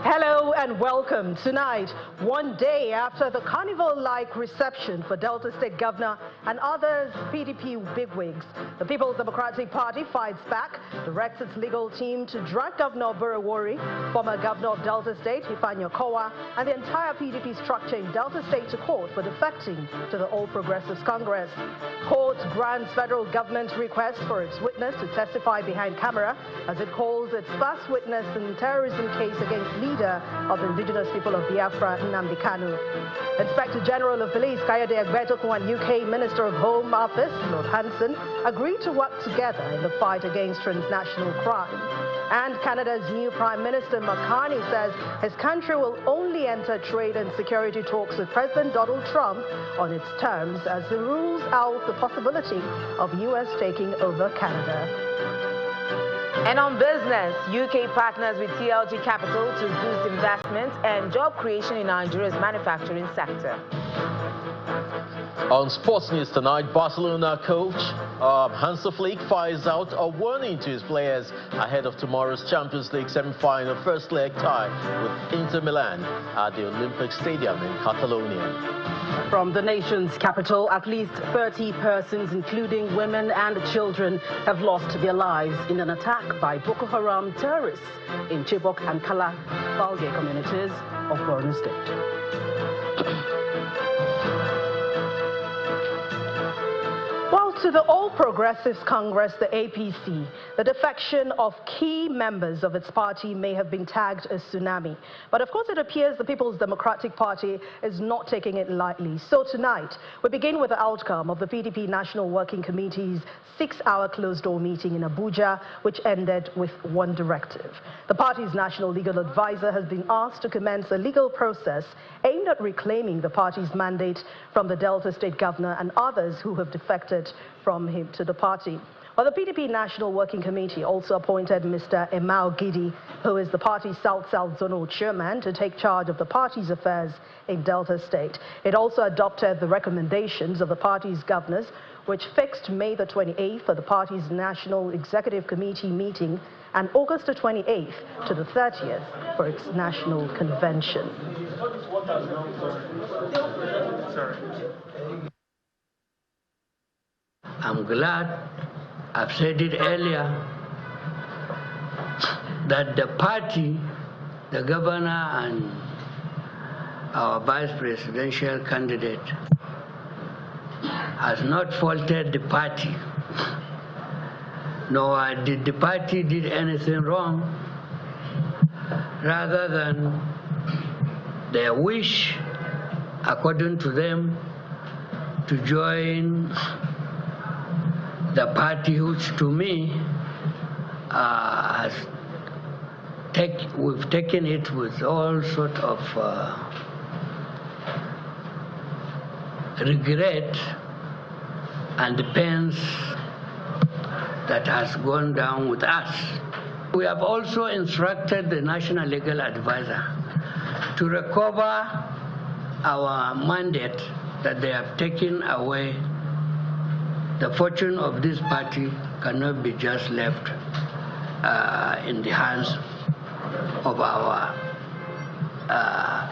Hello and welcome. Tonight, one day after the carnival-like reception for Delta State Governor and others PDP bigwigs, the People's Democratic Party fights back, directs its legal team to drag Governor Burewori, former governor of Delta State, Ifeanyi Okowa, and the entire PDP structure in Delta State to court for defecting to the All Progressives Congress. Court grants federal government request for its witness to testify behind camera as it calls its first witness in terrorism case against leader of the indigenous people of Biafra, Nnamdi Kanu. Inspector General of Police Kayode Egbetokun and UK Minister of Home Office Lord Hanson agreed to work together in the fight against transnational crime. And Canada's new Prime Minister Makani says his country will only enter trade and security talks with President Donald Trump on its terms as he rules out the possibility of US taking over Canada. And on business, UK partners with TLG Capital to boost investment and job creation in Nigeria's manufacturing sector. On sports news tonight, Barcelona coach Hans Flick fires out a warning to his players ahead of tomorrow's Champions League semi-final first leg tie with Inter Milan at the Olympic Stadium in Catalonia. From the nation's capital, at least 30 persons, including women and children, have lost their lives in an attack by Boko Haram terrorists in Chibok and Kala, Balge communities of Borno State. Well, to the All Progressives Congress, the APC, the defection of key members of its party may have been tagged as tsunami. But of course, it appears the People's Democratic Party is not taking it lightly. So tonight, we begin with the outcome of the PDP National Working Committee's 6-hour closed-door meeting in Abuja, which ended with one directive. The party's national legal advisor has been asked to commence a legal process aimed at reclaiming the party's mandate from the Delta State governor and others who have defected from him to the party. Well, the PDP National Working Committee also appointed Mr. Emao Gidi, who is the party's South-South Zonal Chairman, to take charge of the party's affairs in Delta State. It also adopted the recommendations of the party's governors, which fixed May the 28th for the party's National Executive Committee meeting and August the 28th to the 30th for its national convention. I'm glad, I've said it earlier, that the party, the governor and our vice presidential candidate has not faulted the party, nor did the party did anything wrong, rather than their wish, according to them, to join the party, which to me we've taken it with all sort of regret and the pains that has gone down with us. We have also instructed the National Legal Advisor to recover our mandate that they have taken away. The fortune of this party cannot be just left in the hands of our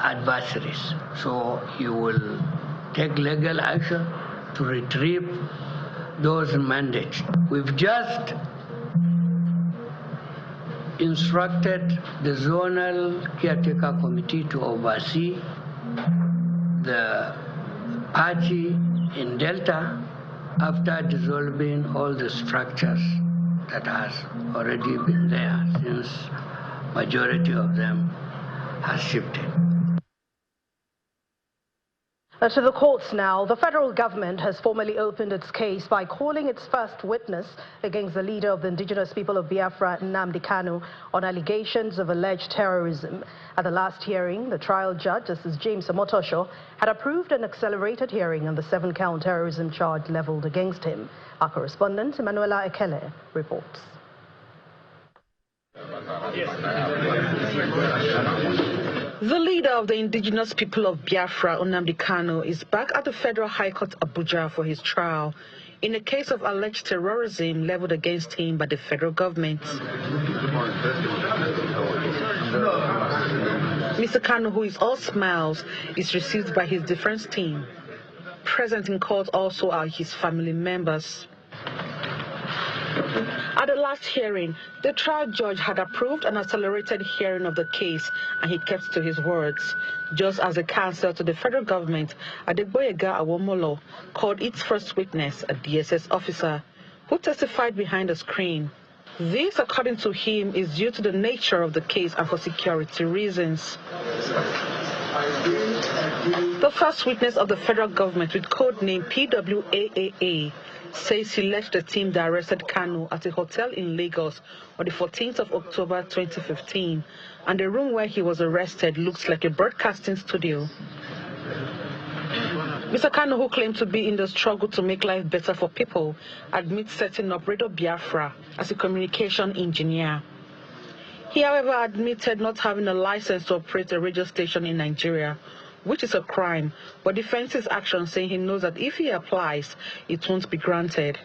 adversaries. So you will take legal action to retrieve those mandates. We've just instructed the Zonal Caretaker Committee to oversee the party in Delta after dissolving all the structures that has already been there, since majority of them has shifted. To the courts now. The federal government has formally opened its case by calling its first witness against the leader of the indigenous people of Biafra, Nnamdi Kanu, on allegations of alleged terrorism. At the last hearing, the trial judge, Justice James Omotosho, had approved an accelerated hearing on the 7-count terrorism charge leveled against him. Our correspondent, Emanuela Ekele, reports. The leader of the indigenous people of Biafra, Nnamdi Kanu, is back at the Federal High Court Abuja for his trial in a case of alleged terrorism leveled against him by the federal government. Mr. Kanu, who is all smiles, is received by his defense team. Present in court also are his family members. At the last hearing, the trial judge had approved an accelerated hearing of the case, and he kept to his words, just as the counsel to the federal government, Adegboyega Awomolo, called its first witness, a DSS officer, who testified behind the screen. This, according to him, is due to the nature of the case and for security reasons. The first witness of the federal government, with code name PWAAA, says he left the team that arrested Kanu at a hotel in Lagos on the 14th of October 2015, and the room where he was arrested looks like a broadcasting studio. Mr. Kanu, who claimed to be in the struggle to make life better for people, admits setting up Radio Biafra as a communication engineer. He, however, admitted not having a license to operate a radio station in Nigeria, which is a crime, but defends his action, saying he knows that if he applies, it won't be granted.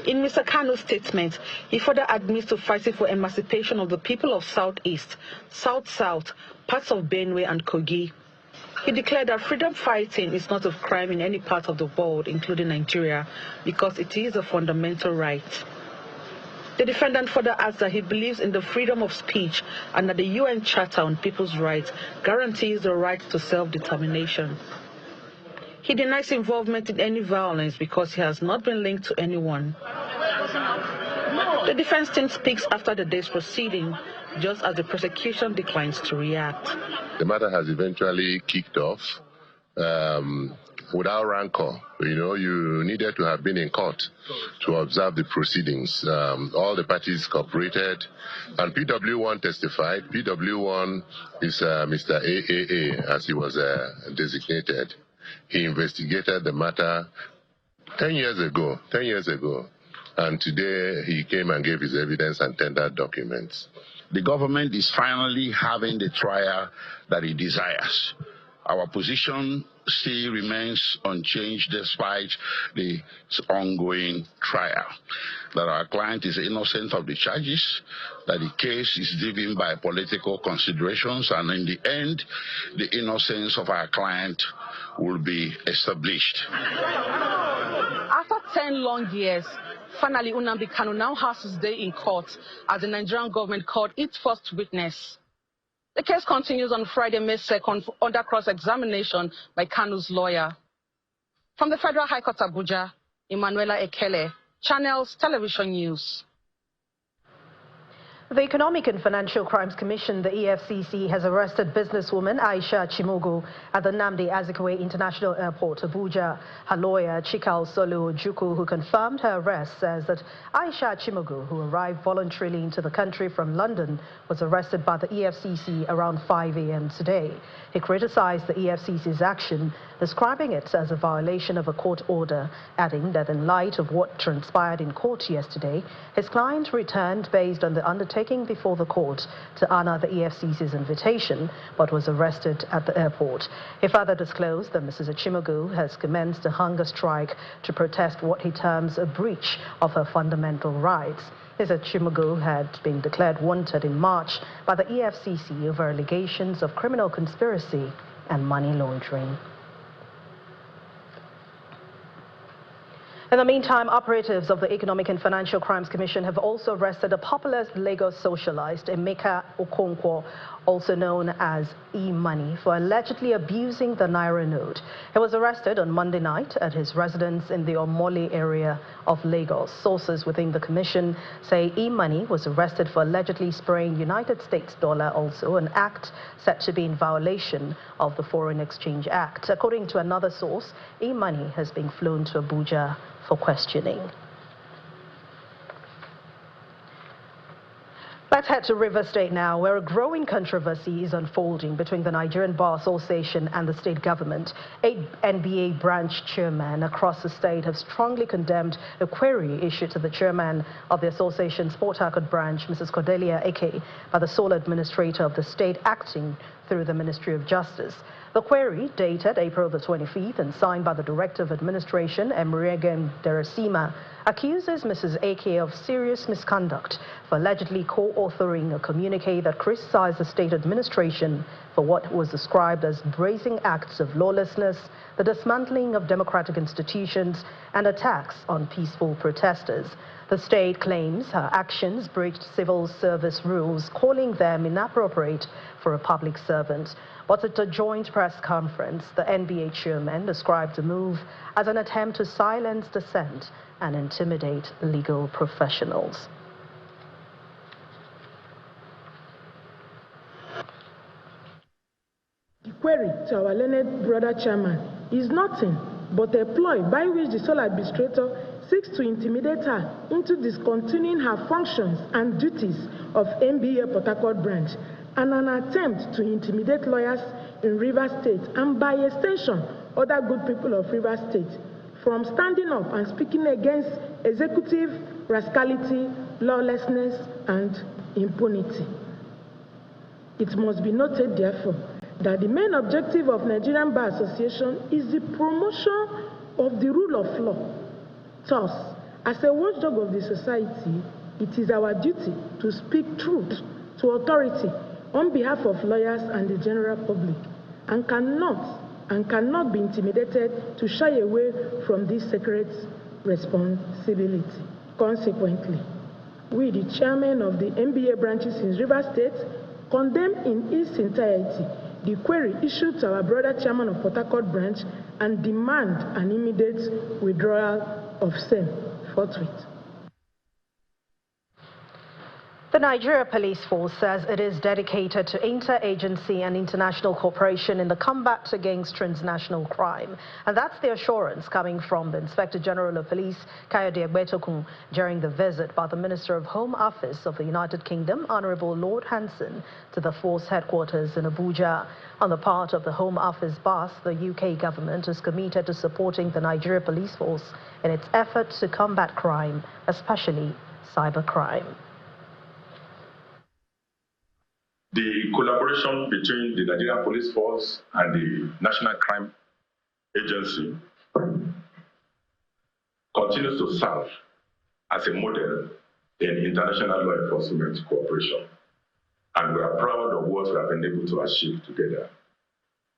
In Mr. Kanu's statement, he further admits to fighting for emancipation of the people of Southeast, South-South, parts of Benue and Kogi. He declared that freedom fighting is not a crime in any part of the world, including Nigeria, because it is a fundamental right. The defendant further adds that he believes in the freedom of speech and that the UN Charter on People's Rights guarantees the right to self-determination. He denies involvement in any violence because he has not been linked to anyone. The defense team speaks after the day's proceeding, just as the prosecution declines to react. The matter has eventually kicked off without rancor. You needed to have been in court to observe the proceedings. All the parties cooperated, and PW1 testified. PW1 is Mr. AAA, as he was designated. He investigated the matter 10 years ago, and today he came and gave his evidence and tendered documents. The government is finally having the trial that it desires. Our position still remains unchanged despite the ongoing trial. That our client is innocent of the charges, that the case is driven by political considerations, and in the end, the innocence of our client will be established. After 10 long years, finally Nnamdi Kanu now has his day in court as the Nigerian government called its first witness. The case continues on Friday, May 2nd, under cross-examination by Kanu's lawyer. From the Federal High Court, Abuja, Emanuela Ekele, Channels Television News. The Economic and Financial Crimes Commission, the EFCC, has arrested businesswoman Aisha Chimogu at the Nnamdi Azikiwe International Airport, Abuja. Her lawyer, Chikal Solu Ojukwu, who confirmed her arrest, says that Aisha Chimogu, who arrived voluntarily into the country from London, was arrested by the EFCC around 5 a.m. today. He criticized the EFCC's action, describing it as a violation of a court order, adding that in light of what transpired in court yesterday, his client returned based on the undertaking before the court to honor the EFCC's invitation, but was arrested at the airport. He further disclosed that Mrs. Chimogu has commenced a hunger strike to protest what he terms a breach of her fundamental rights. Mrs. Chimogu had been declared wanted in March by the EFCC over allegations of criminal conspiracy and money laundering. In the meantime, operatives of the Economic and Financial Crimes Commission have also arrested a popular Lagos socialite, Emeka Okonkwo, also known as E-Money, for allegedly abusing the Naira note. He was arrested on Monday night at his residence in the Omole area of Lagos. Sources within the commission say E-Money was arrested for allegedly spraying United States dollar, also an act said to be in violation of the Foreign Exchange Act. According to another source, E-Money has been flown to Abuja for questioning. Let's head to River State now, where a growing controversy is unfolding between the Nigerian Bar Association and the state government. 8 NBA branch chairmen across the state have strongly condemned a query issued to the chairman of the association's Port Harcourt branch, Mrs. Cordelia Eke, by the sole administrator of the state acting through the Ministry of Justice. The query, dated April the 25th and signed by the Director of Administration, Emerigem Deresima, accuses Mrs. AK of serious misconduct for allegedly co-authoring a communique that criticized the state administration for what was described as brazen acts of lawlessness, the dismantling of democratic institutions, and attacks on peaceful protesters. The state claims her actions breached civil service rules, calling them inappropriate for a public servant. But at a joint press conference, the NBA chairman described the move as an attempt to silence dissent and intimidate legal professionals. The query to our learned brother chairman is nothing but a ploy by which the sole administrator seeks to intimidate her into discontinuing her functions and duties of NBA Port Harcourt branch, and an attempt to intimidate lawyers in River State and by extension other good people of River State from standing up and speaking against executive rascality, lawlessness, and impunity. It must be noted, therefore, that the main objective of Nigerian Bar Association is the promotion of the rule of law. Thus, as a watchdog of the society, it is our duty to speak truth to authority on behalf of lawyers and the general public, and cannot be intimidated to shy away from this sacred responsibility. Consequently, we, the chairman of the NBA branches in River State, condemn in its entirety the query issued to our brother chairman of Port Harcourt branch and demand an immediate withdrawal of same forthwith. The Nigeria Police Force says it is dedicated to interagency and international cooperation in the combat against transnational crime. And that's the assurance coming from the Inspector General of Police, Kayode Egbetokun, during the visit by the Minister of Home Office of the United Kingdom, Honorable Lord Hanson, to the force headquarters in Abuja. On the part of the Home Office boss, the UK government is committed to supporting the Nigeria Police Force in its efforts to combat crime, especially cybercrime. The collaboration between the Nigerian Police Force and the National Crime Agency continues to serve as a model in international law enforcement cooperation. And we are proud of what we have been able to achieve together.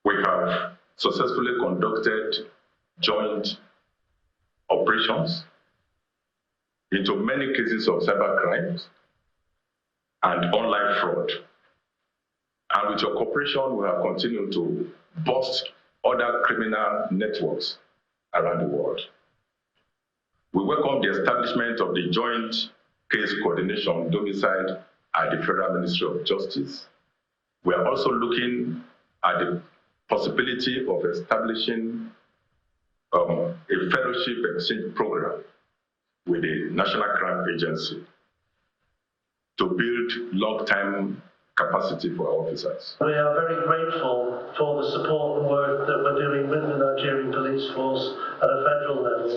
We have successfully conducted joint operations into many cases of cyber crimes and online fraud. And with your cooperation, we have continued to bust other criminal networks around the world. We welcome the establishment of the Joint Case Coordination domiciled at the Federal Ministry of Justice. We are also looking at the possibility of establishing a fellowship exchange program with the National Crime Agency to build long-term capacity for our officers. We are very grateful for the support and work that we're doing with the Nigerian Police Force at a federal level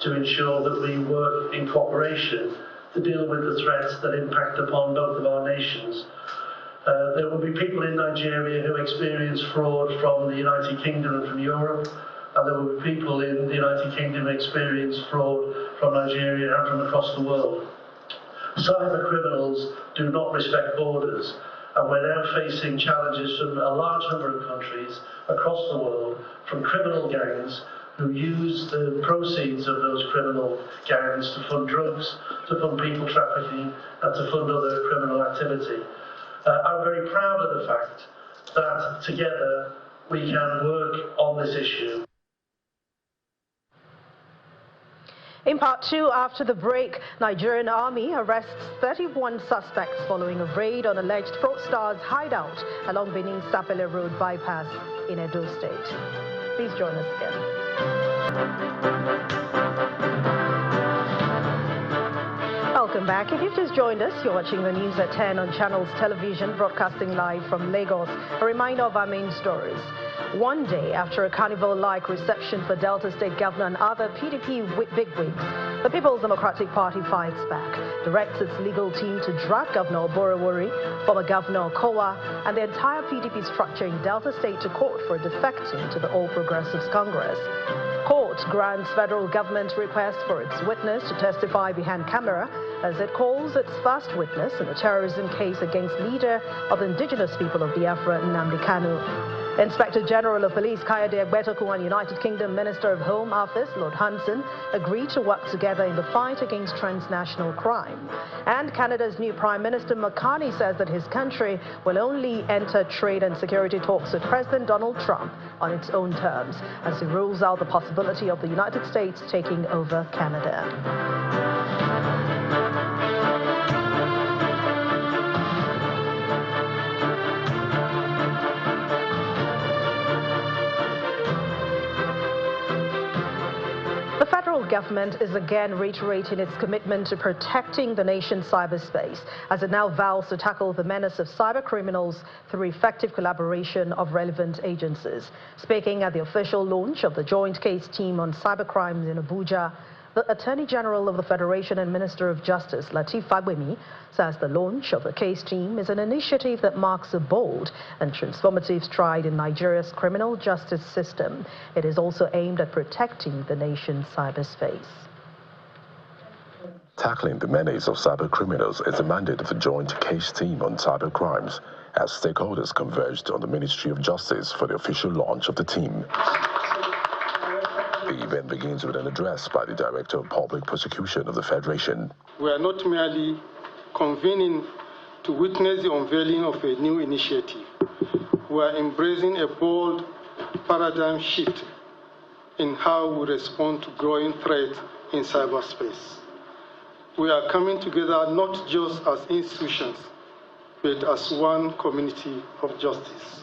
to ensure that we work in cooperation to deal with the threats that impact upon both of our nations. There will be people in Nigeria who experience fraud from the United Kingdom and from Europe, and there will be people in the United Kingdom who experience fraud from Nigeria and from across the world. Cyber criminals do not respect borders, and we're now facing challenges from a large number of countries across the world, from criminal gangs who use the proceeds of those criminal gangs to fund drugs, to fund people trafficking, and to fund other criminal activity. I'm very proud of the fact that together we can work on this issue. In part two, after the break, Nigerian Army arrests 31 suspects following a raid on alleged fraudsters' hideout along Benin Sapele Road bypass in Edo State. Please join us again. Welcome back. If you've just joined us, you're watching the news at 10 on Channels Television, broadcasting live from Lagos. A reminder of our main stories. One day after a carnival-like reception for Delta State Governor and other PDP bigwigs, The People's Democratic Party fights back, directs its legal team to drag Governor Oborowori, former Governor Kowa, and the entire PDP structure in Delta State to court for defecting to the All Progressives Congress. Court grants federal government request for its witness to testify behind camera as it calls its first witness in the terrorism case against leader of the indigenous people of Biafra, Nnamdi Kanu. Inspector General of Police Kayode Egbetoku and United Kingdom Minister of Home Office Lord Hanson agreed to work together in the fight against transnational crime. And Canada's new Prime Minister Makani says that his country will only enter trade and security talks with President Donald Trump on its own terms, as he rules out the possibility of the United States taking over Canada. The federal government is again reiterating its commitment to protecting the nation's cyberspace as it now vows to tackle the menace of cybercriminals through effective collaboration of relevant agencies. Speaking at the official launch of the Joint Case Team on Cybercrimes in Abuja, the Attorney General of the Federation and Minister of Justice, Lateef Fagbemi, says the launch of the case team is an initiative that marks a bold and transformative stride in Nigeria's criminal justice system. It is also aimed at protecting the nation's cyberspace. Tackling the menace of cybercriminals is the mandate of the Joint Case Team on Cybercrimes, as stakeholders converged on the Ministry of Justice for the official launch of the team. The event begins with an address by the Director of Public Prosecution of the Federation. We are not merely convening to witness the unveiling of a new initiative. We are embracing a bold paradigm shift in how we respond to growing threats in cyberspace. We are coming together not just as institutions, but as one community of justice.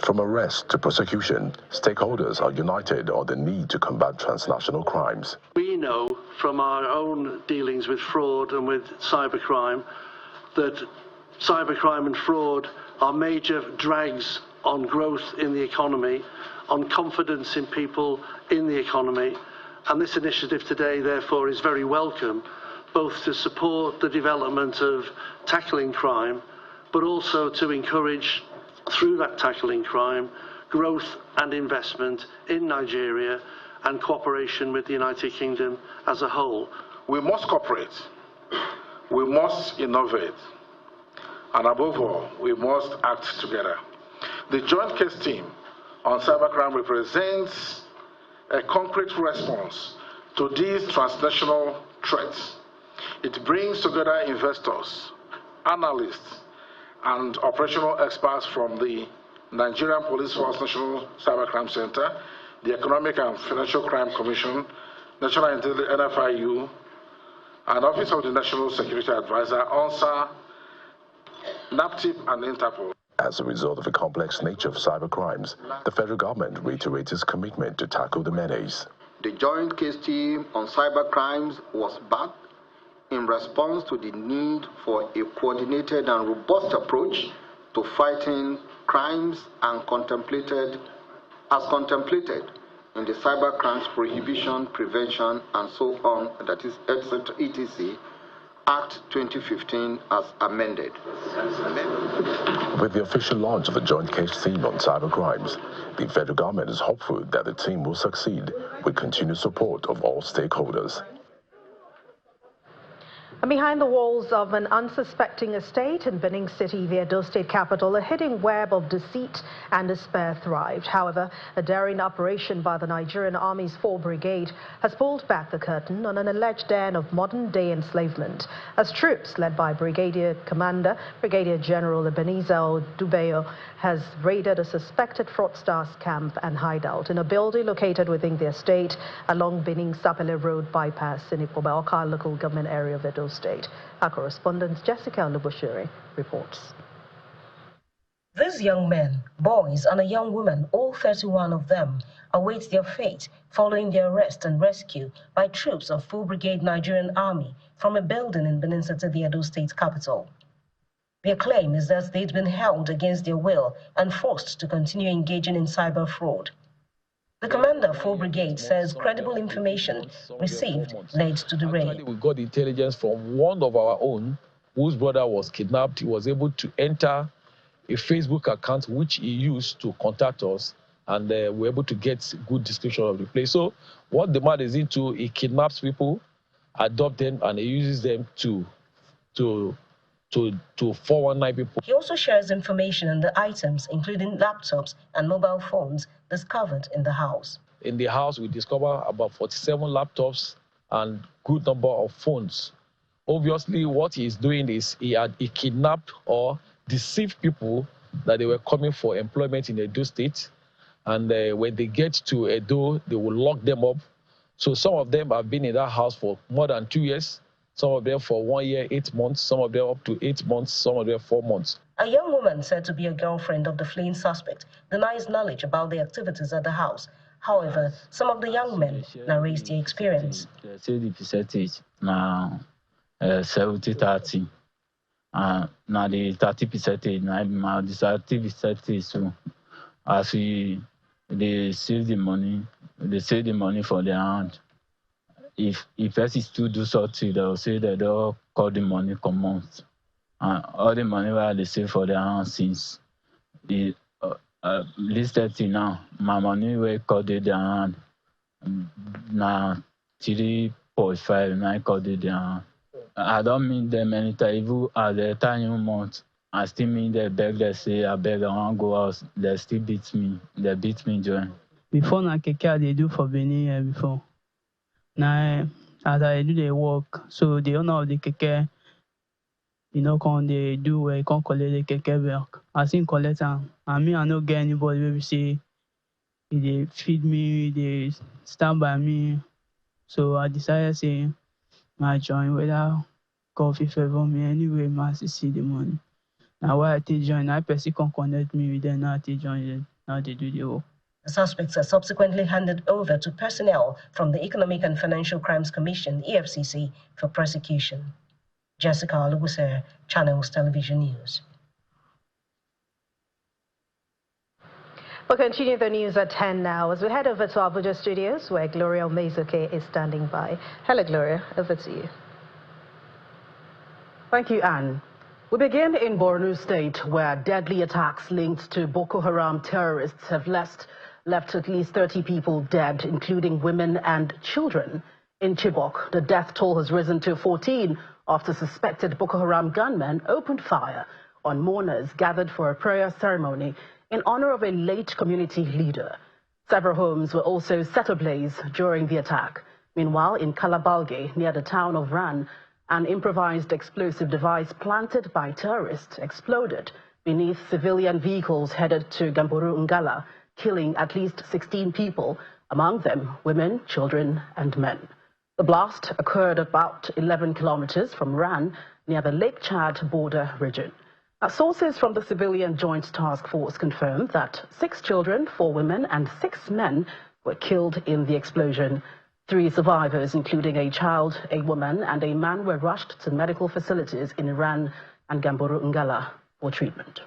From arrest to prosecution, stakeholders are united on the need to combat transnational crimes. We know from our own dealings with fraud and with cybercrime that cybercrime and fraud are major drags on growth in the economy, on confidence in people in the economy. And this initiative today, therefore, is very welcome, both to support the development of tackling crime, but also to encourage, through that tackling crime, growth and investment in Nigeria and cooperation with the United Kingdom as a whole. We must cooperate, we must innovate, and above all, we must act together. The Joint Case Team on Cybercrime represents a concrete response to these transnational threats. It brings together investors, analysts, and operational experts from the Nigerian Police Force National Cybercrime Center, the Economic and Financial Crime Commission, National Intelligence, NFIU, and Office of the National Security Advisor, ONSA, NAPTIP, and Interpol. As a result of the complex nature of cybercrimes, the federal government reiterates its commitment to tackle the menace. The Joint Case Team on Cybercrimes was backed in response to the need for a coordinated and robust approach to fighting crimes and contemplated in the Cybercrimes Prohibition, Prevention, and so on, that is ETC, Act 2015 as amended. With the official launch of the Joint Case Team on Cybercrimes, the federal government is hopeful that the team will succeed with continued support of all stakeholders. And behind the walls of an unsuspecting estate in Benin City, the Edo State capital, a hidden web of deceit and despair thrived. However, a daring operation by the Nigerian Army's 4 Brigade has pulled back the curtain on an alleged den of modern-day enslavement, as troops led by Brigadier Commander, Brigadier General Ebenezer Odubeyo, has raided a suspected fraudster's camp and hideout in a building located within the estate along Benin-Sapele Road bypass in Ipoba local government area of Edo State. Our correspondent Jessica Luboshiri reports. These young men, boys and a young woman, all 31 of them, await their fate following their arrest and rescue by troops of 4 Brigade Nigerian Army from a building in Benin City, the Edo State capital. Their claim is that they'd been held against their will and forced to continue engaging in cyber fraud. The commander of 4 brigades says credible information received led to the raid. We got intelligence from one of our own whose brother was kidnapped. He was able to enter a Facebook account which he used to contact us, and we were able to get good description of the place. So what the man is into, he kidnaps people, adopts them, and he uses them to 419 people. He also shares information on the items, including laptops and mobile phones discovered in the house. In the house, we discovered about 47 laptops and good number of phones. Obviously, what he is doing is he kidnapped or deceived people that they were coming for employment in Edo State. And when they get to Edo, they will lock them up. So some of them have been in that house for more than 2 years. Some of them for 1 year, 8 months, some of them up to 8 months, some of them 4 months. A young woman said to be a girlfriend of the fleeing suspect denies knowledge about the activities at the house. However, some of the young men narrate their experience. They say the percentage now 70-30. Now the 30% now the 30% so as they save the money for their hand. If person still do something, they'll say that they'll call the money come out. All the money where they save for their hand since the listed now, my money will call their hand now 3.5 now call their hand. I don't mean them anytime, even at the time you month. I still mean they beg, they say I beg, I want to go out. They still beat me. They beat me join. Before na keke they do for Benin before. Now as I do the work, so the owner of the keke, come they do where you can't collect the keke work. I think collect them. I mean I don't get anybody where we say they feed me, they stand by me. So I decided say I join whether coffee favor me anyway, I see the money. Now why I take join, I person can connect me with them, now I take join them, now they do the work. The suspects are subsequently handed over to personnel from the Economic and Financial Crimes Commission, EFCC, for prosecution. Jessica Oluguse, Channels Television News. We'll continue the news at 10 now as we head over to Abuja studios where Gloria Omezuke is standing by. Hello, Gloria. Over to you. Thank you, Anne. We begin in Borno State, where deadly attacks linked to Boko Haram terrorists have left at least 30 people dead, including women and children. In Chibok, the death toll has risen to 14 after suspected Boko Haram gunmen opened fire on mourners gathered for a prayer ceremony in honor of a late community leader. Several homes were also set ablaze during the attack. Meanwhile, in Kalabalge, near the town of Ran, an improvised explosive device planted by terrorists exploded beneath civilian vehicles headed to Gamburu Ngala, killing at least 16 people, among them women, children, and men. The blast occurred about 11 kilometers from Ran, near the Lake Chad border region. Now, sources from the Civilian Joint Task Force confirmed that 6 children, 4 women, and 6 men were killed in the explosion. 3 survivors, including a child, a woman, and a man, were rushed to medical facilities in Ran and Gamburu Ngala for treatment.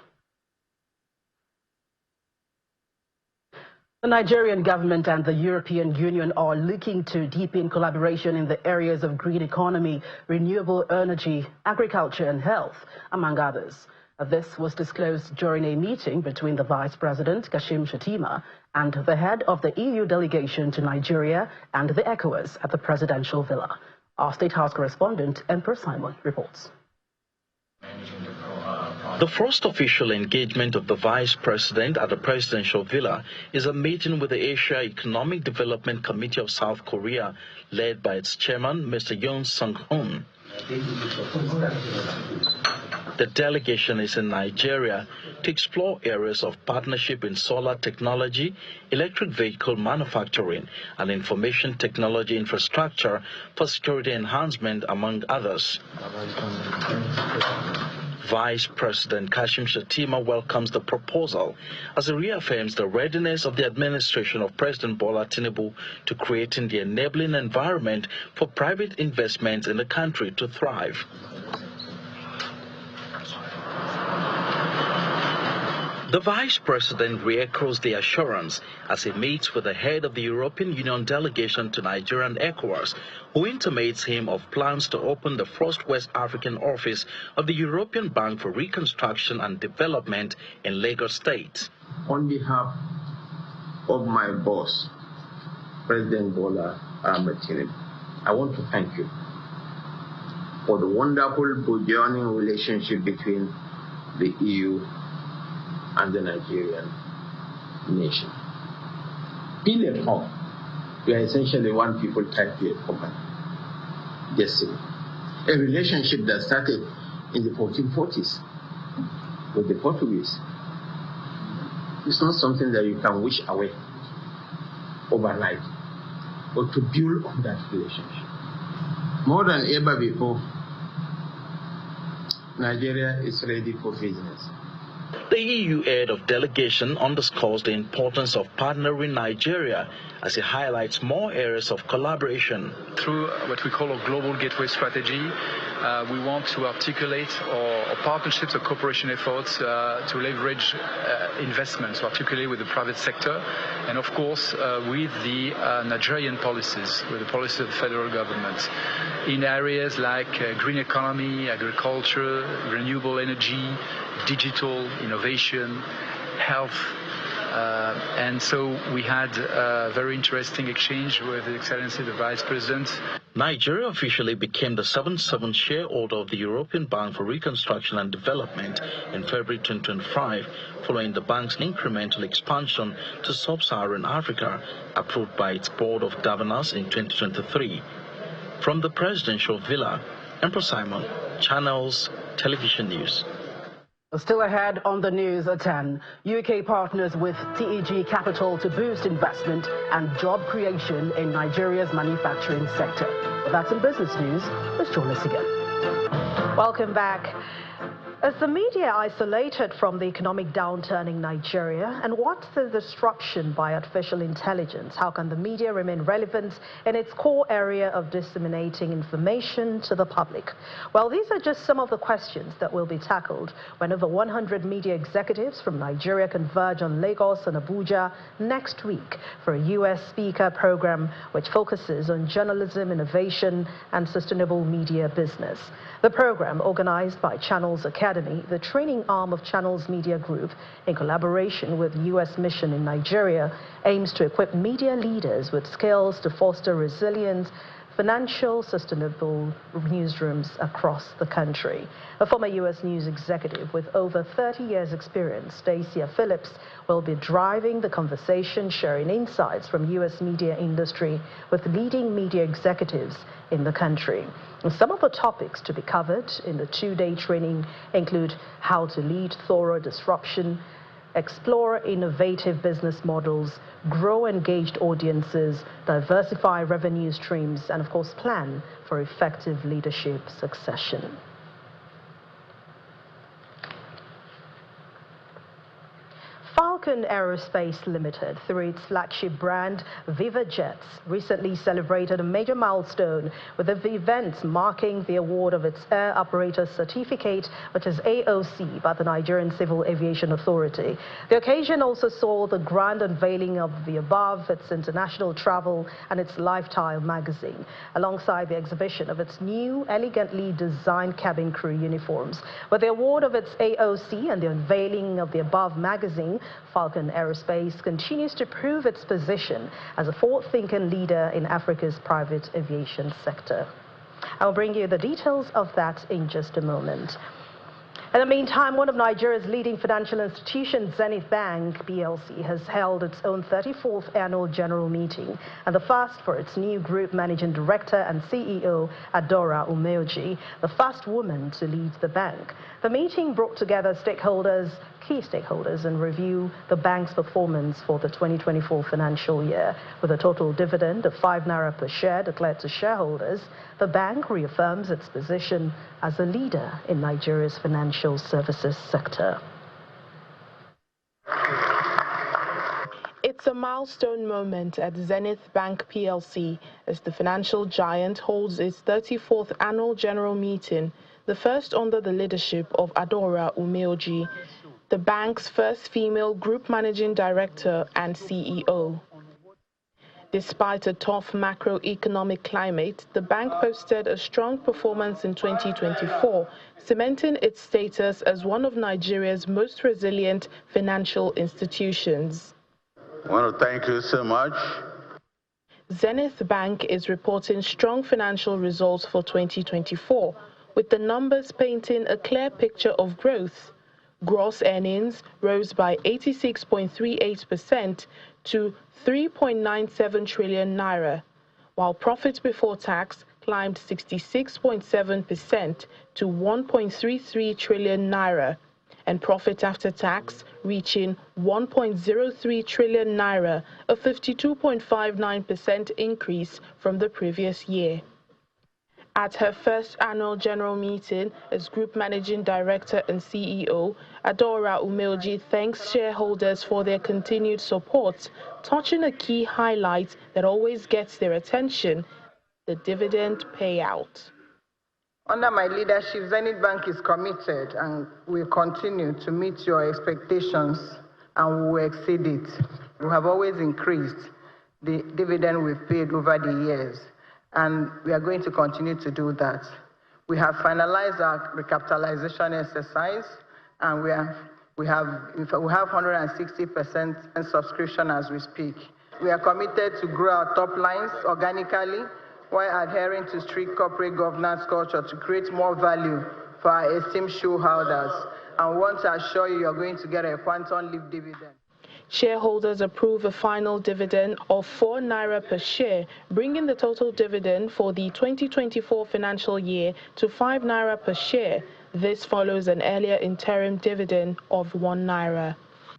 The Nigerian government and the European Union are looking to deepen collaboration in the areas of green economy, renewable energy, agriculture, and health, among others. This was disclosed during a meeting between the Vice President, Kashim Shettima, and the head of the EU delegation to Nigeria and the ECOWAS at the presidential villa. Our State House correspondent, Emperor Simon, reports. The first official engagement of the Vice President at the presidential villa is a meeting with the Asia Economic Development Committee of South Korea, led by its chairman, Mr. Yoon Sung-hoon. The delegation is in Nigeria to explore areas of partnership in solar technology, electric vehicle manufacturing, and information technology infrastructure for security enhancement, among others. Vice President Kashim Shettima welcomes the proposal as he reaffirms the readiness of the administration of President Bola Tinubu to creating the enabling environment for private investments in the country to thrive. The Vice President re-echoes the assurance as he meets with the head of the European Union delegation to Nigeria and ECOWAS, who intimates him of plans to open the first West African office of the European Bank for Reconstruction and Development in Lagos State. On behalf of my boss, President Bola Ahmed Tinubu, I want to thank you for the wonderful burgeoning relationship between the EU and the Nigerian nation. Being at home, we are essentially one people tied to a common destiny. A relationship that started in the 1440s with the Portuguese. It's not something that you can wish away overnight, but to build on that relationship. More than ever before, Nigeria is ready for business. The EU head of delegation underscores the importance of partnering Nigeria as he highlights more areas of collaboration. Through what we call a global gateway strategy, we want to articulate our partnerships or cooperation efforts to leverage investments, particularly with the private sector, and of course with the Nigerian policies, with the policy of the federal government, in areas like green economy, agriculture, renewable energy, digital innovation, health. And so we had a very interesting exchange with His Excellency the Vice President. Nigeria officially became the 7th shareholder of the European Bank for Reconstruction and Development in February 2025, following the bank's incremental expansion to sub-Saharan Africa, approved by its Board of Governors in 2023. From the Presidential Villa, Emperor Simon, Channels Television News. Still ahead on the news at 10, UK partners with TEG Capital to boost investment and job creation in Nigeria's manufacturing sector. Well, that's in business news. Let's join us again. Welcome back. Is the media isolated from the economic downturn in Nigeria? And what's the disruption by artificial intelligence? How can the media remain relevant in its core area of disseminating information to the public? Well, these are just some of the questions that will be tackled when over 100 media executives from Nigeria converge on Lagos and Abuja next week for a U.S. speaker program which focuses on journalism, innovation, and sustainable media business. The program, organized by Channels Academy, the training arm of Channels Media Group, in collaboration with U.S. Mission in Nigeria, aims to equip media leaders with skills to foster resilient, financial, sustainable newsrooms across the country. A former U.S. news executive with over 30 years' experience, Stacia Phillips, will be driving the conversation, sharing insights from U.S. media industry with leading media executives in the country. And some of the topics to be covered in the two-day training include how to lead thorough disruption, explore innovative business models, grow engaged audiences, diversify revenue streams, and of course plan for effective leadership succession. Falcon Aerospace Limited, through its flagship brand Viva Jets, recently celebrated a major milestone with the event marking the award of its Air Operator Certificate, which is AOC, by the Nigerian Civil Aviation Authority. The occasion also saw the grand unveiling of the above, its international travel, and its lifestyle magazine, alongside the exhibition of its new, elegantly designed cabin crew uniforms. With the award of its AOC and the unveiling of the above magazine, Falcon Aerospace continues to prove its position as a forward-thinking leader in Africa's private aviation sector. I'll bring you the details of that in just a moment. In the meantime, one of Nigeria's leading financial institutions, Zenith Bank PLC, has held its own 34th annual general meeting, and the first for its new group managing director and CEO, Adora Umeoji, the first woman to lead the bank. The meeting brought together key stakeholders, and review the bank's performance for the 2024 financial year. With a total dividend of 5 naira per share declared to shareholders, the bank reaffirms its position as a leader in Nigeria's financial services sector. It's a milestone moment at Zenith Bank PLC as the financial giant holds its 34th annual general meeting, the first under the leadership of Adora Umeoji. the bank's first female group managing director and CEO. Despite a tough macroeconomic climate, the bank posted a strong performance in 2024, cementing its status as one of Nigeria's most resilient financial institutions. I want to thank you so much. Zenith Bank is reporting strong financial results for 2024, with the numbers painting a clear picture of growth. Gross earnings rose by 86.38% to 3.97 trillion naira, while profit before tax climbed 66.7% to 1.33 trillion naira, and profit after tax reaching 1.03 trillion naira, a 52.59% increase from the previous year. At her first annual general meeting as Group Managing Director and CEO, Adora Umeoji thanks shareholders for their continued support, touching a key highlight that always gets their attention, the dividend payout. Under my leadership, Zenith Bank is committed and will continue to meet your expectations and we will exceed it. We have always increased the dividend we've paid over the years, and we are going to continue to do that. We have finalized our recapitalization exercise, and we have 160% in subscription as we speak. We are committed to grow our top lines organically while adhering to strict corporate governance culture to create more value for our esteemed shareholders. And we want to assure you are going to get a quantum leap dividend. Shareholders approve a final dividend of 4 naira per share, bringing the total dividend for the 2024 financial year to 5 naira per share. This follows an earlier interim dividend of 1 naira.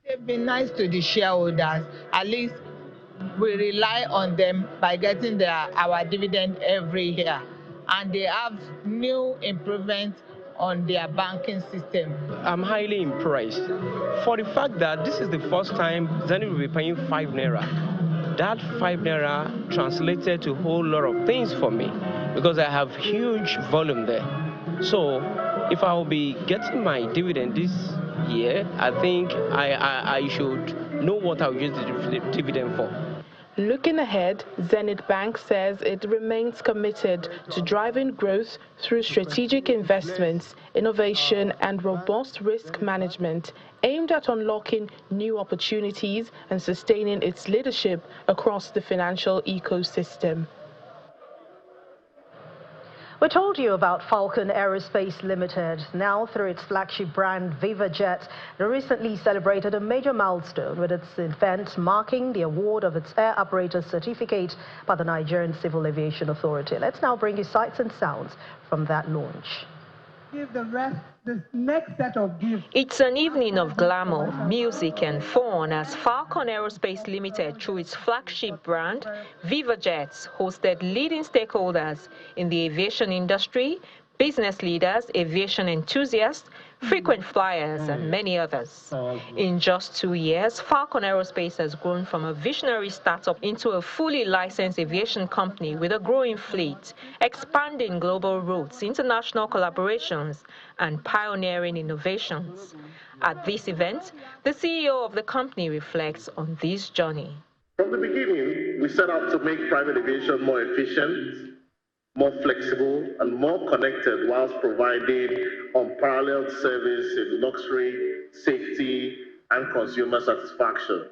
They've been nice to the shareholders. At least we rely on them by getting our dividend every year. And they have new improvements on their banking system. I'm highly impressed for the fact that this is the first time Zenith will be paying 5 naira. That 5 naira translated to a whole lot of things for me because I have huge volume there. So if I will be getting my dividend this year, I think I should know what I will use the dividend for. Looking ahead, Zenith Bank says it remains committed to driving growth through strategic investments, innovation, and robust risk management, aimed at unlocking new opportunities and sustaining its leadership across the financial ecosystem. We told you about Falcon Aerospace Limited. Now, through its flagship brand, Viva Jets, it recently celebrated a major milestone with its event marking the award of its Air Operator Certificate by the Nigerian Civil Aviation Authority. Let's now bring you sights and sounds from that launch. Give the rest the next set of gifts. It's an evening of glamour, music and fun as Falcon Aerospace Limited, through its flagship brand, Viva Jets, hosted leading stakeholders in the aviation industry, business leaders, aviation enthusiasts, frequent flyers, and many others. In just 2 years, Falcon Aerospace has grown from a visionary startup into a fully licensed aviation company with a growing fleet, expanding global routes, international collaborations, and pioneering innovations. At this event, the CEO of the company reflects on this journey. From the beginning, we set out to make private aviation more efficient, more flexible, and more connected whilst providing unparalleled service in luxury, safety, and consumer satisfaction.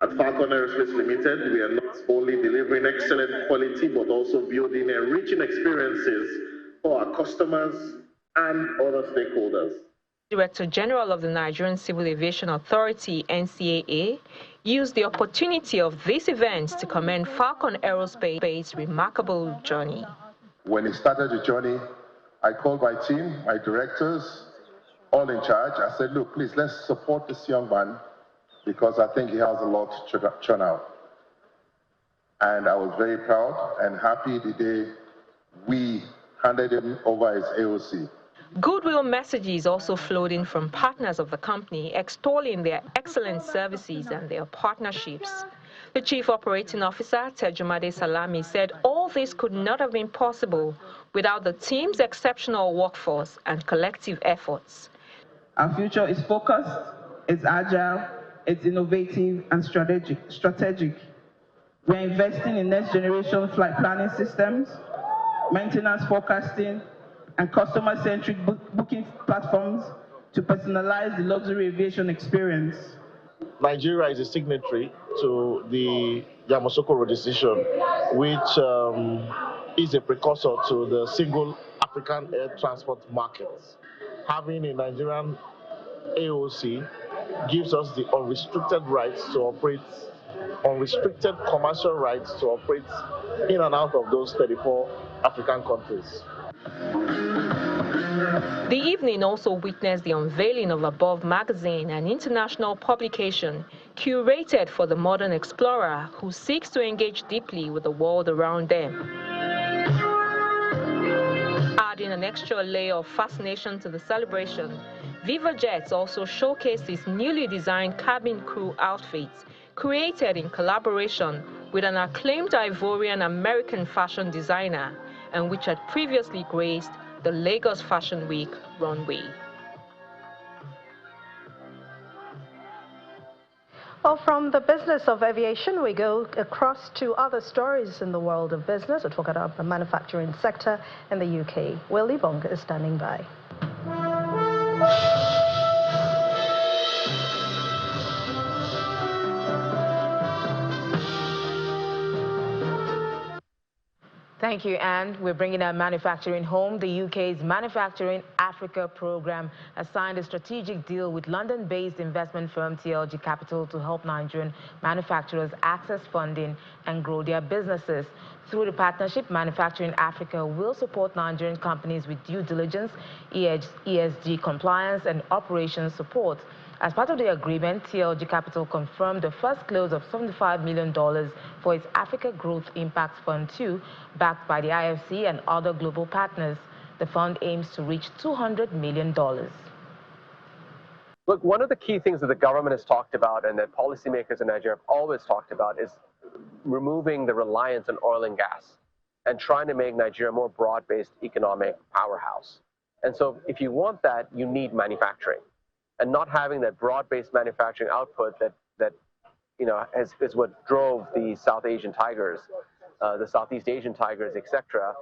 At Falcon Aerospace Limited, we are not only delivering excellent quality, but also building enriching experiences for our customers and other stakeholders. Director General of the Nigerian Civil Aviation Authority, NCAA, used the opportunity of this event to commend Falcon Aerospace's remarkable journey. When he started the journey, I called my team, my directors, all in charge. I said, look, please, let's support this young man because I think he has a lot to churn out. And I was very proud and happy the day we handed him over his AOC. Goodwill messages also flowed in from partners of the company, extolling their excellent services and their partnerships. The Chief Operating Officer, Tejumade Salami, said all this could not have been possible without the team's exceptional workforce and collective efforts. Our future is focused, it's agile, it's innovative and strategic. We're investing in next generation flight planning systems, maintenance forecasting, and customer-centric booking platforms to personalize the luxury aviation experience. Nigeria is a signatory to the Yamoussoukro decision, which is a precursor to the single African air transport market. Having a Nigerian AOC gives us the unrestricted rights to operate, unrestricted commercial rights to operate in and out of those 34 African countries. The evening also witnessed the unveiling of Above magazine, an international publication curated for the modern explorer who seeks to engage deeply with the world around them. Adding an extra layer of fascination to the celebration, Viva Jets also showcased its newly designed cabin crew outfits, created in collaboration with an acclaimed Ivorian American fashion designer, and which had previously graced the Lagos Fashion Week runway. Well, from the business of aviation, we go across to other stories in the world of business. We're talking about the manufacturing sector in the UK. Will Libong is standing by. Thank you, Anne. We're bringing our manufacturing home. The UK's Manufacturing Africa program has signed a strategic deal with London-based investment firm TLG Capital to help Nigerian manufacturers access funding and grow their businesses. Through the partnership, Manufacturing Africa will support Nigerian companies with due diligence, ESG compliance, and operations support. As part of the agreement, TLG Capital confirmed the first close of $75 million for its Africa Growth Impact Fund 2, backed by the IFC and other global partners. The fund aims to reach $200 million. Look, one of the key things that the government has talked about and that policymakers in Nigeria have always talked about is removing the reliance on oil and gas and trying to make Nigeria a more broad-based economic powerhouse. And so if you want that, you need manufacturing. And not having that broad-based manufacturing output that you know is what drove the South Asian tigers, the Southeast Asian tigers, etc.,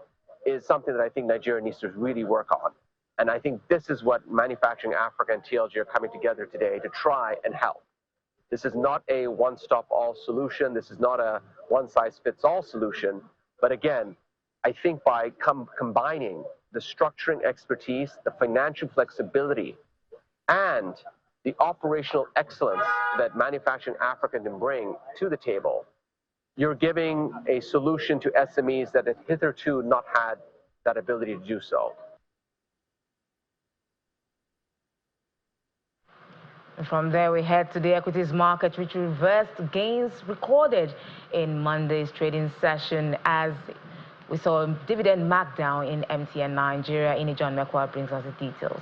is something that I think Nigeria needs to really work on. And I think this is what Manufacturing Africa and TLG are coming together today to try and help. This is not a one-stop-all solution. This is not a one-size-fits-all solution. But again, I think by combining the structuring expertise, the financial flexibility, and the operational excellence that Manufacturing Africa can bring to the table, you're giving a solution to SMEs that have hitherto not had that ability to do so. And from there, we head to the equities market, which reversed gains recorded in Monday's trading session as we saw a dividend markdown in MTN Nigeria. John Mekwa brings us the details.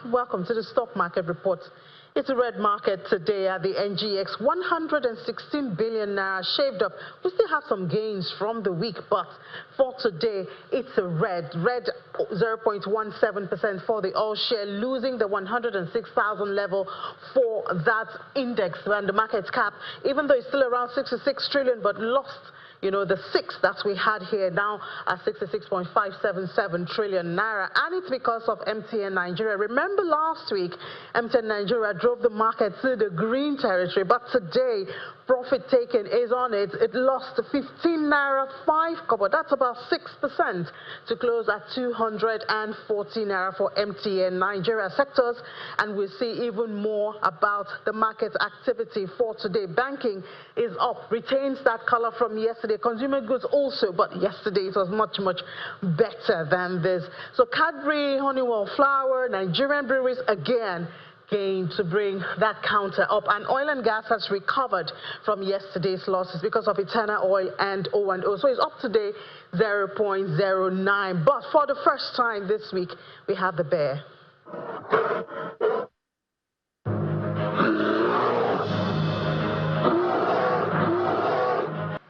Welcome to the stock market report. It's a red market today at the NGX. 116 billion naira shaved up. We still have some gains from the week, but for today, it's a red 0.17% for the all share, losing the 106,000 level for that index and the market cap, even though it's still around 66 trillion, but lost, you know, the 6 that we had here now at 66.577 trillion naira. And it's because of MTN Nigeria. Remember last week, MTN Nigeria drove the market to the green territory, but today, profit taken is on it. It lost 15 naira 5 kobo. That's about 6% to close at 240 naira for MTN Nigeria sectors. And we'll see even more about the market activity for today. Banking is up, retains that color from yesterday. Consumer goods also, but yesterday it was much, much better than this. So Cadbury, Honeywell Flour, Nigerian breweries again gain to bring that counter up, and oil and gas has recovered from yesterday's losses because of Eternal Oil and O&O. So it's up today 0.09, but for the first time this week we have the bear.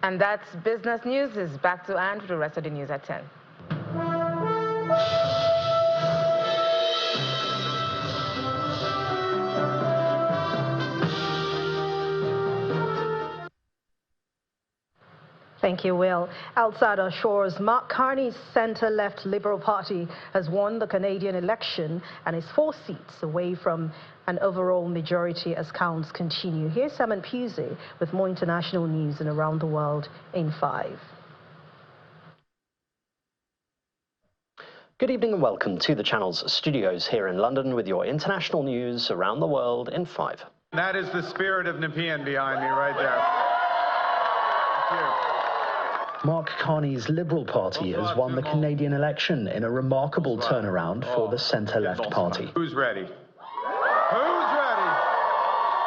And that's business news. Is back to Anne for the rest of the news at 10. Thank you, Will. Outside our shores, Mark Carney's centre-left Liberal Party has won the Canadian election and is 4 seats away from an overall majority as counts continue. Here's Simon Pusey with more international news and around the world in 5. Good evening and welcome to the Channel's studios here in London with your international news around the world in 5. That is the spirit of Nepean behind me right there. Thank you. Mark Carney's Liberal Party has won the Canadian election in a remarkable turnaround for the centre-left party. Who's ready? Who's ready?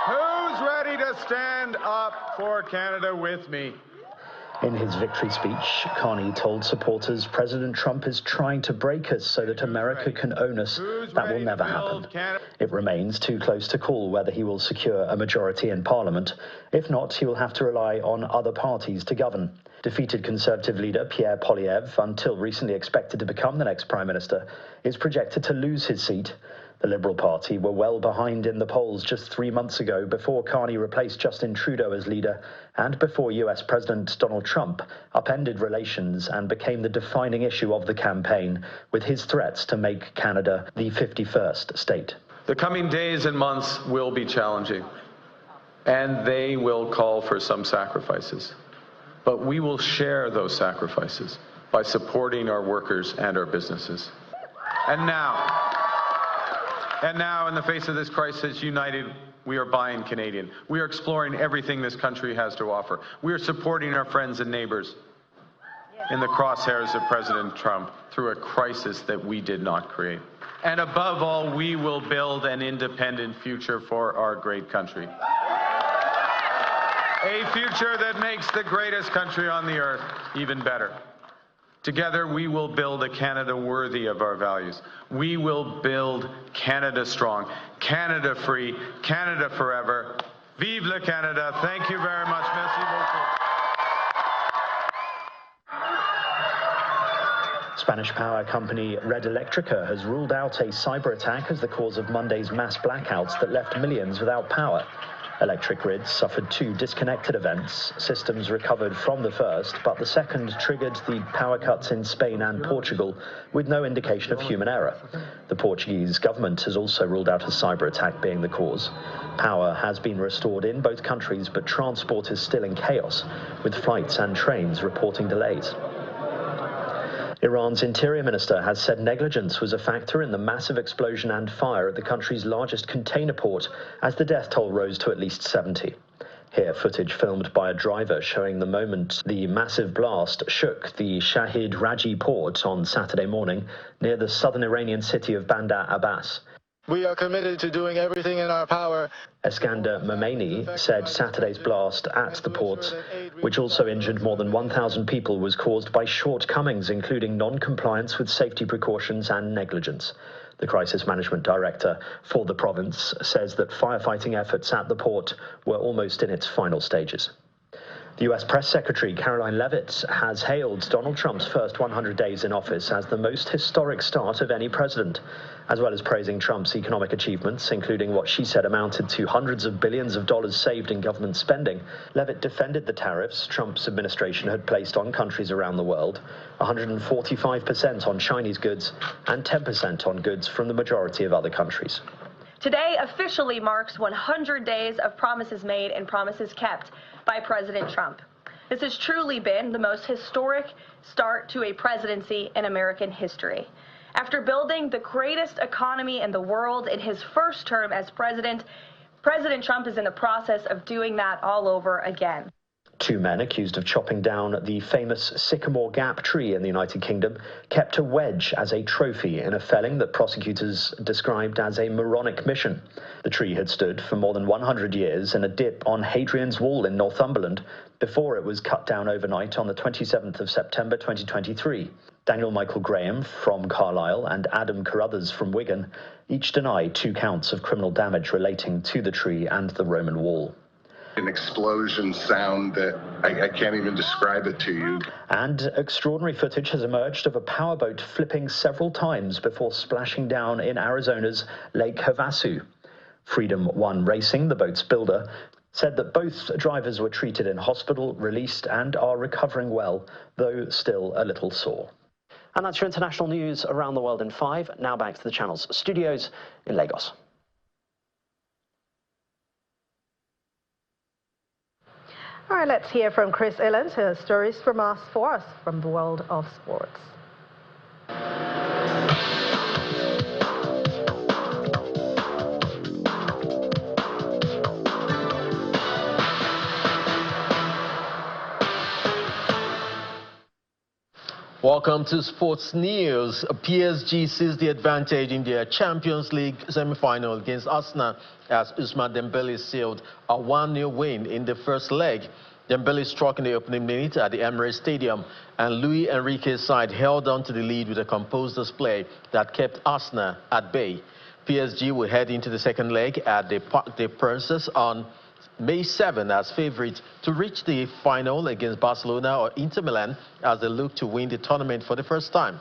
Who's ready to stand up for Canada with me? In his victory speech, Carney told supporters President Trump is trying to break us so that America can own us. That will never happen. It remains too close to call whether he will secure a majority in Parliament. If not, he will have to rely on other parties to govern. Defeated Conservative leader Pierre Poilievre, until recently expected to become the next Prime Minister, is projected to lose his seat. The Liberal Party were well behind in the polls just 3 months ago before Carney replaced Justin Trudeau as leader and before US President Donald Trump upended relations and became the defining issue of the campaign with his threats to make Canada the 51st state. The coming days and months will be challenging, and they will call for some sacrifices. But we will share those sacrifices by supporting our workers and our businesses. And now, in the face of this crisis, united, we are buying Canadian. We are exploring everything this country has to offer. We are supporting our friends and neighbors in the crosshairs of President Trump through a crisis that we did not create. And above all, we will build an independent future for our great country. A future that makes the greatest country on the earth even better. Together, we will build a Canada worthy of our values. We will build Canada strong, Canada free, Canada forever. Vive le Canada. Thank you very much. Merci beaucoup. Spanish power company Red Electrica has ruled out a cyber attack as the cause of Monday's mass blackouts that left millions without power. Electric grids suffered 2 disconnected events. Systems recovered from the first, but the second triggered the power cuts in Spain and Portugal with no indication of human error. The Portuguese government has also ruled out a cyber attack being the cause. Power has been restored in both countries, but transport is still in chaos, with flights and trains reporting delays. Iran's interior minister has said negligence was a factor in the massive explosion and fire at the country's largest container port as the death toll rose to at least 70. Here, footage filmed by a driver showing the moment the massive blast shook the Shahid Raji port on Saturday morning near the southern Iranian city of Bandar Abbas. We are committed to doing everything in our power. Eskander Momeni said Saturday's blast at the port, which also injured more than 1,000 people, was caused by shortcomings, including non-compliance with safety precautions and negligence. The crisis management director for the province says that firefighting efforts at the port were almost in its final stages. The U.S. Press Secretary Caroline Leavitt has hailed Donald Trump's first 100 days in office as the most historic start of any president, as well as praising Trump's economic achievements, including what she said amounted to hundreds of billions of dollars saved in government spending. Leavitt defended the tariffs Trump's administration had placed on countries around the world, 145% on Chinese goods and 10% on goods from the majority of other countries. Today officially marks 100 days of promises made and promises kept by President Trump. This has truly been the most historic start to a presidency in American history. After building the greatest economy in the world in his first term as president, President Trump is in the process of doing that all over again. 2 men accused of chopping down the famous Sycamore Gap tree in the United Kingdom kept a wedge as a trophy in a felling that prosecutors described as a moronic mission. The tree had stood for more than 100 years in a dip on Hadrian's Wall in Northumberland before it was cut down overnight on the 27th of September 2023. Daniel Michael Graham from Carlisle and Adam Carruthers from Wigan each denied 2 counts of criminal damage relating to the tree and the Roman wall. an explosion sound that I can't even describe it to you. And extraordinary footage has emerged of a powerboat flipping several times before splashing down in Arizona's Lake Havasu. Freedom One Racing, the boat's builder, said that both drivers were treated in hospital, released, and are recovering well, though still a little sore. And that's your international news around the world in 5. Now back to the channel's studios in Lagos. All right, let's hear from Chris Illens, who has stories for us from the world of sports. Welcome to Sports News. PSG seized the advantage in their Champions League semi-final against Arsenal as Ousmane Dembele sealed a 1-0 win in the first leg. Dembele struck in the opening minute at the Emirates Stadium, and Luis Enrique's side held on to the lead with a composed display that kept Arsenal at bay. PSG will head into the second leg at the Parc des Princes on May 7 as favourites to reach the final against Barcelona or Inter Milan as they look to win the tournament for the first time.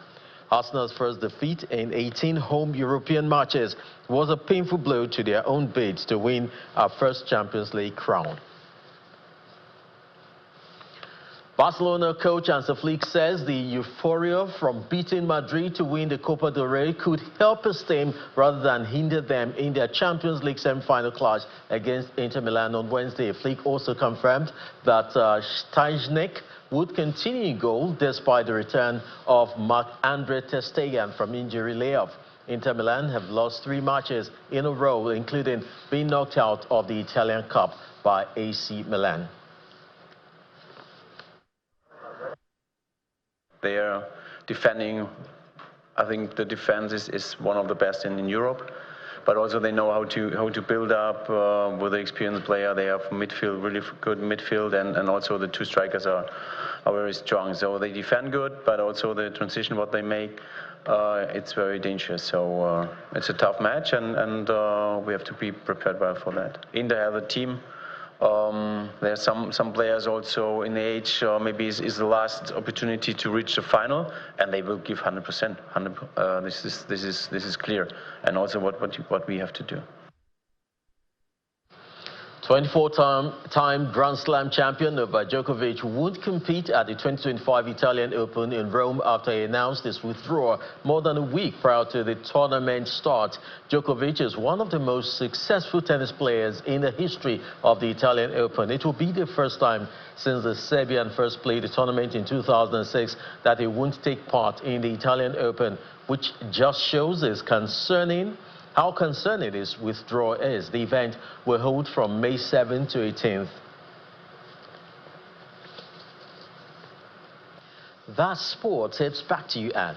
Arsenal's first defeat in 18 home European matches was a painful blow to their own bids to win our first Champions League crown. Barcelona coach Hansi Flick says the euphoria from beating Madrid to win the Copa del Rey could help his team rather than hinder them in their Champions League semi-final clash against Inter Milan on Wednesday. Flick also confirmed that Steichnik would continue in goal despite the return of Marc-Andre ter Stegen from injury layoff. Inter Milan have lost 3 matches in a row, including being knocked out of the Italian Cup by AC Milan. They are defending. I think the defense is one of the best in Europe, but also they know how to build up with the experienced player. They have midfield, really good midfield, and also the 2 strikers are very strong. So they defend good, but also the transition what they make, it's very dangerous. So it's a tough match, and we have to be prepared well for that. Inter has a team. There are some players also in the age, maybe is the last opportunity to reach the final, and they will give 100%. This is clear, and also what we have to do. 24-time Grand Slam champion Novak Djokovic won't compete at the 2025 Italian Open in Rome after he announced his withdrawal more than a week prior to the tournament start. Djokovic is one of the most successful tennis players in the history of the Italian Open. It will be the first time since the Serbian first played the tournament in 2006 that he won't take part in the Italian Open, which just shows how concerning his withdrawal is. The event will hold from May 7th to 18th. That's sports. It's back to you, Anne.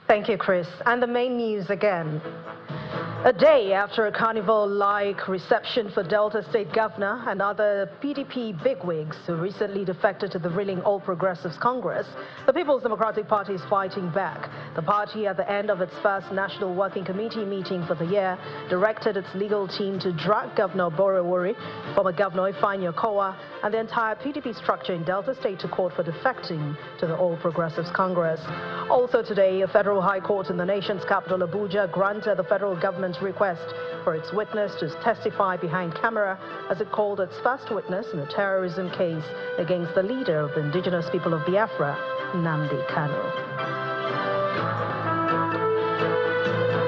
Thank you, Chris. And the main news again. A day after a carnival-like reception for Delta State Governor and other PDP bigwigs who recently defected to the ruling All Progressives Congress, the People's Democratic Party is fighting back. The party, at the end of its first National Working Committee meeting for the year, directed its legal team to drag Governor Borewori, former Governor Ifeanyi Okowa, and the entire PDP structure in Delta State to court for defecting to the All Progressives Congress. Also today, a federal high court in the nation's capital, Abuja, granted the federal government's request for its witness to testify behind camera as it called its first witness in a terrorism case against the leader of the indigenous people of Biafra, Nnamdi Kanu.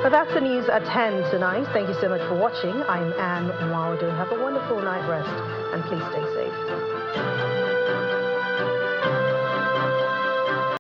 So that's the news at 10 tonight. Thank you so much for watching. I'm Anne Nwaudo. Have a wonderful night rest and please stay safe.